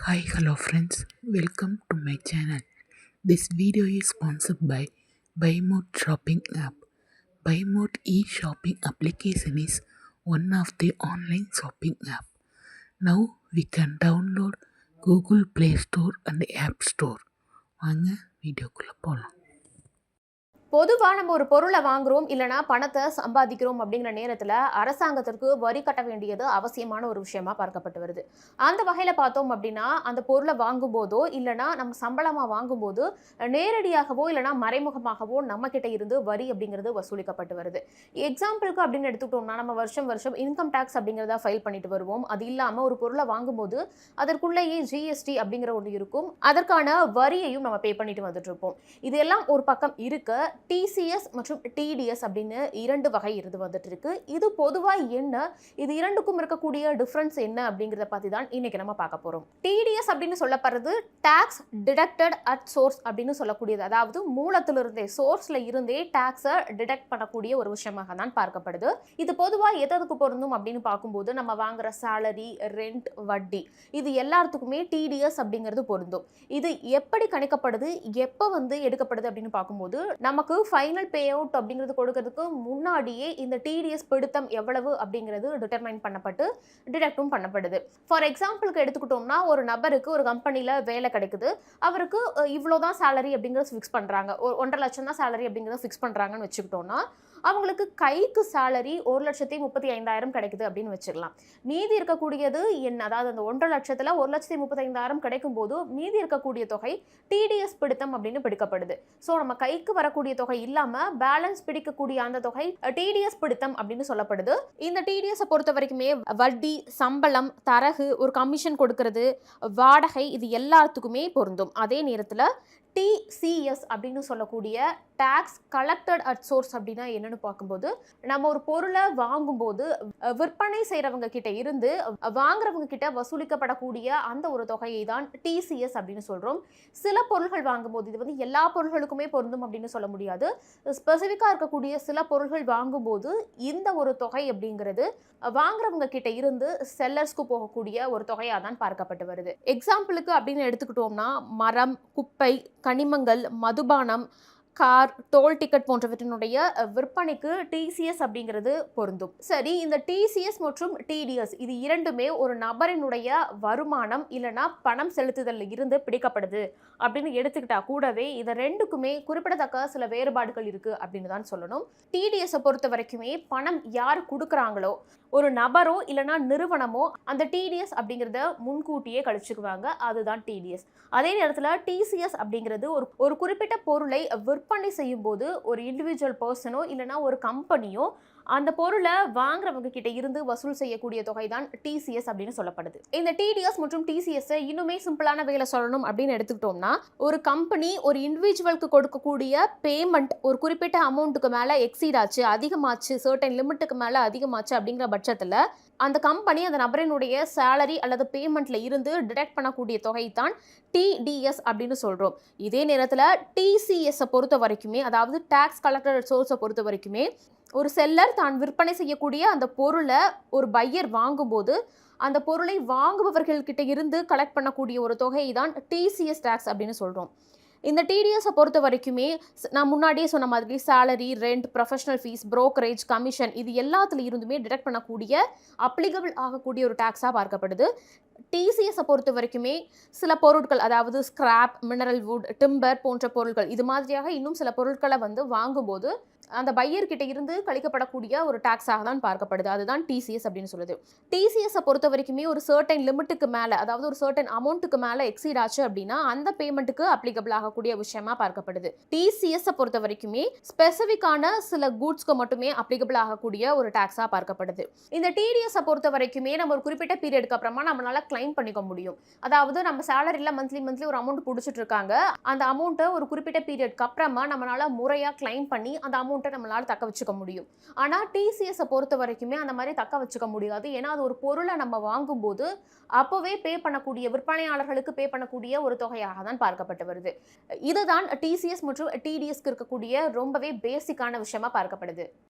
Hi, hello friends. Welcome to my channel. This video is sponsored by BuyMode shopping app. BuyMode e-shopping application is one of the online shopping app. Now we can download Google Play Store and App Store. வாங்க வீடியோக்குள்ள போலாம். பொதுவாக நம்ம ஒரு பொருளை வாங்குறோம் இல்லைனா பணத்தை சம்பாதிக்கிறோம் அப்படிங்கிற நேரத்தில் அரசாங்கத்திற்கு வரி கட்ட வேண்டியது அவசியமான ஒரு விஷயமா பார்க்கப்பட்டு வருது. அந்த வகையில் பார்த்தோம் அப்படின்னா அந்த பொருளை வாங்கும்போதோ இல்லைனா நம்ம சம்பளமாக வாங்கும்போது நேரடியாகவோ இல்லைனா மறைமுகமாகவோ நம்ம கிட்ட இருந்து வரி அப்படிங்கிறது வசூலிக்கப்பட்டு வருது. எக்ஸாம்பிளுக்கு அப்படின்னு எடுத்துக்கிட்டோம்னா நம்ம வருஷம் இன்கம் டேக்ஸ் அப்படிங்கிறத ஃபைல் பண்ணிட்டு வருவோம். அது இல்லாமல் ஒரு பொருளை வாங்கும்போது அதற்குள்ளேயே ஜிஎஸ்டி அப்படிங்கிற ஒன்று இருக்கும். அதற்கான வரியையும் நம்ம பே பண்ணிட்டு வந்துட்டு இருப்போம். இதெல்லாம் ஒரு பக்கம் இருக்க டிசிஎஸ் மற்றும் டிடிஎஸ் அப்படின்னு இரண்டு வகை வந்துட்டு இருக்கு. இது பொதுவாக என்ன, இது இரண்டுக்கும் இருக்கக்கூடிய டிஃபரன்ஸ் என்ன அப்படிங்கிறத பற்றி தான் இன்னைக்கு நம்ம பார்க்க போறோம். டிடிஎஸ் அப்படின்னு சொல்லப்படுறது டாக்ஸ் டிடக்டட் அட் சோர்ஸ் அப்படின்னு சொல்லக்கூடியது. அதாவது மூலத்திலிருந்தே சோர்ஸ்ல இருந்தே டாக்ஸை டிடக்ட் பண்ணக்கூடிய ஒரு விஷயமாக தான் பார்க்கப்படுது. இது பொதுவாக எதற்கு பொருந்தும் அப்படின்னு பார்க்கும்போது நம்ம வாங்குற சேலரி, ரெண்ட், வட்டி இது எல்லாத்துக்குமே டிடிஎஸ் அப்படிங்கிறது பொருந்தும். இது எப்படி கணிக்கப்படுது, எப்போ எடுக்கப்படுது அப்படின்னு பார்க்கும்போது நமக்கு ஃபைனல் பே அவுட் அப்படிங்கிறது கொடுக்கறதுக்கு முன்னாடியே இந்த டிடிஎஸ் பிடித்தம் எவ்வளவு அப்படிங்கிறது டிட்டர்மைன் பண்ணப்பட்டு டிடக்டும் பண்ணப்படுது. ஃபார் எக்ஸாம்பிளுக்கு எடுத்துக்கிட்டோம்னா ஒரு நபருக்கு ஒரு கம்பெனியில் வேலை கிடைக்குது, அவருக்கு இவ்வளோதான் சேலரி அப்படிங்கிறது ஃபிக்ஸ் பண்ணுறாங்க, 1.5 லட்சம் தான் சேலரி அப்படிங்கிறத ஃபிக்ஸ் பண்ணுறாங்கன்னு வச்சுக்கிட்டோம்னா அவங்களுக்கு கைக்கு சேலரி 1,35,000 கிடைக்குது அப்படின்னு வச்சுக்கலாம். மீதி இருக்கக்கூடியது என்ன, அதாவது அந்த 1.5 லட்சத்தில் 1,35,000 கிடைக்கும் போது மீதி இருக்கக்கூடிய தொகை டிடிஎஸ் பிடித்தம் அப்படின்னு பிடிக்கப்படுது. ஸோ நம்ம கைக்கு வரக்கூடிய தொகை இல்லாம பேலன்ஸ் பிடிக்கக்கூடிய அந்த தொகை டிடிஎஸ் பிடித்தம் அப்படின்னு சொல்லப்படுது. இந்த டிடிஎஸ் பொறுத்த வரைக்குமே வட்டி, சம்பளம், தரகு, ஒரு கமிஷன் கொடுக்கறது, வாடகை இது எல்லாத்துக்குமே பொருந்தும். அதே நேரத்தில் டிசிஎஸ் அப்படின்னு சொல்லக்கூடிய டாக்ஸ் கலெக்டட் அட் சோர்ஸ் அப்படின்னா என்னன்னு பார்க்கும்போது நம்ம ஒரு பொருளை வாங்கும்போது விற்பனை செய்கிறவங்க கிட்ட இருந்து வாங்குறவங்க கிட்ட வசூலிக்கப்படக்கூடிய அந்த ஒரு தொகையை தான் டிசிஎஸ் அப்படின்னு சொல்கிறோம். சில பொருள்கள் வாங்கும்போது இது எல்லா பொருள்களுக்குமே பொருந்தும் அப்படின்னு சொல்ல முடியாது. ஸ்பெசிஃபிக்காக இருக்கக்கூடிய சில பொருள்கள் வாங்கும்போது இந்த ஒரு தொகை அப்படிங்கிறது வாங்குறவங்க கிட்ட இருந்து செல்லர்ஸ்க்கு போகக்கூடிய ஒரு தொகையாக தான் பார்க்கப்பட்டு வருது. எக்ஸாம்பிளுக்கு அப்படின்னு எடுத்துக்கிட்டோம்னா மரம், குப்பை, கனிமங்கள், மதுபானம், கார், டோல் டிக்கெட் போன்றவற்றினுடைய விற்பனைக்கு டிசிஎஸ் அப்படிங்கிறது பொருந்தும். சரி, இந்த டிசிஎஸ் மற்றும் டிடிஎஸ் இது இரண்டுமே ஒரு நபரினுடைய வருமானம் இல்லைனா பணம் செலுத்துதல் இருந்து பிடிக்கப்படுது அப்படின்னு எடுத்துக்கிட்டா கூடவே இது ரெண்டுக்குமே குறிப்பிடத்தக்க சில வேறுபாடுகள் இருக்கு அப்படின்னு தான் சொல்லணும். டிடிஎஸ் பொறுத்த வரைக்குமே பணம் யார் கொடுக்குறாங்களோ, ஒரு நபரோ இல்லைனா நிறுவனமோ அந்த டிடிஎஸ் அப்படிங்கிறத முன்கூட்டியே கழிச்சுக்குவாங்க, அதுதான் டிடிஎஸ். அதே நேரத்தில் டிசிஎஸ் அப்படிங்கிறது ஒரு குறிப்பிட்ட பொருளை விற்பனை செய்யும் போது ஒரு இண்டிவிஜுவல் பர்சனோ இல்லைனா ஒரு கம்பெனியோ அந்த பொருளை வாங்குறவங்க கிட்ட இருந்து வசூல் செய்யக்கூடிய தொகை தான் டிசிஎஸ் அப்படின்னு சொல்லப்படுது. இந்த டிடிஎஸ் மற்றும் டிசிஎஸ் இன்னுமே சிம்பிளான வேலை சொல்லணும் அப்படின்னு எடுத்துக்கிட்டோம்னா ஒரு கம்பெனி ஒரு இண்டிவிஜுவலுக்கு கொடுக்கக்கூடிய பேமெண்ட் ஒரு குறிப்பிட்ட அமௌண்ட்டுக்கு மேலே எக்ஸீட் ஆச்சு, அதிகமாச்சு, சர்டன் லிமிட்டுக்கு மேலே அதிகமாச்சு அப்படிங்கிற பட்சத்தில் அந்த கம்பெனி அந்த நபரினுடைய சேலரி அல்லது பேமெண்ட்ல இருந்து டிடக்ட் பண்ணக்கூடிய தொகை தான் டிடிஎஸ் அப்படின்னு சொல்றோம். இதே நேரத்தில் டிசிஎஸ் பொறுத்த வரைக்குமே, அதாவது டாக்ஸ் கலெக்டட் சோர்ஸை பொறுத்த வரைக்குமே ஒரு செல்லர் தான் விற்பனை செய்யக்கூடிய அந்த பொருளை ஒரு பையர் வாங்கும்போது அந்த பொருளை வாங்குபவர்கள்கிட்ட இருந்து கலெக்ட் பண்ணக்கூடிய ஒரு தொகையை தான் டிசிஎஸ் டாக்ஸ் அப்படின்னு சொல்கிறோம். இந்த டிடிஎஸை பொறுத்த வரைக்குமே நான் முன்னாடியே சொன்ன மாதிரி salary, rent, professional fees, brokerage, commission இது எல்லாத்துல இருந்துமே டிடக்ட் பண்ணக்கூடிய அப்ளிகபிள் ஆகக்கூடிய ஒரு டாக்ஸாக பார்க்கப்படுது. டிசிஎஸை பொறுத்த வரைக்குமே சில பொருட்கள், அதாவது ஸ்கிராப், மினரல் வுட், டிம்பர் போன்ற பொருட்கள் இது மாதிரியாக இன்னும் சில பொருட்களை வாங்கும்போது அந்த பையர்கிட்ட இருந்து கழிக்கப்படக்கூடிய ஒரு டாக்ஸாக தான் பார்க்கப்படுது. அதுதான் டிசிஎஸ் அப்படின்னு சொல்லுது. டிசிஎஸை பொறுத்த வரைக்குமே ஒரு சர்டன் லிமிட்டுக்கு மேலே, அதாவது ஒரு சர்டன் அமௌண்ட்டுக்கு மேலே எக்ஸீட் ஆச்சு அப்படின்னா அந்த பேமெண்ட்டுக்கு அப்ளிகபிள் ஆகக்கூடிய விஷயமா பார்க்கப்படுது. டிசிஎஸை பொறுத்த வரைக்குமே ஸ்பெசிஃபிக்கான சில கூட்ஸ்க்கு மட்டுமே அப்ளிகபிள் ஆகக்கூடிய ஒரு டாக்ஸாக பார்க்கப்படுது. இந்த டிடிஎஸை பொறுத்த வரைக்குமே நம்ம ஒரு குறிப்பிட்ட பீரியடுக்கு அப்புறமா நம்மளால கிளைம் பண்ணிக்க முடியும். அதாவது நம்ம சேலரியில் மந்த்லி ஒரு அமௌண்ட் பிடிச்சிட்டு இருக்காங்க, அந்த அமௌண்ட்டை ஒரு குறிப்பிட்ட பீரியடுக்கு அப்புறமா நம்மளால முறையாக கிளைம் பண்ணி அந்த அமௌண்ட் நம்மளால தக்க வச்சுக்க முடியும். ஆனா டிசிஎஸ் பொறுத்த வரைக்குமே அந்த மாதிரி தக்க வச்சுக்க முடியாது. ஏன்னா அது ஒரு பொருளை நம்ம வாங்கும்போது அப்பவே பே பண்ணக்கூடிய விற்பனையாளர்களுக்கு பே பண்ணக்கூடிய ஒரு தொகையாக தான் பார்க்கப்பட்டு வருது. இதுதான் டிசிஎஸ் மற்றும் டிடிஎஸ்க்கு இருக்கக்கூடிய ரொம்பவே பேசிக்கான விஷயமா பார்க்கப்படுது.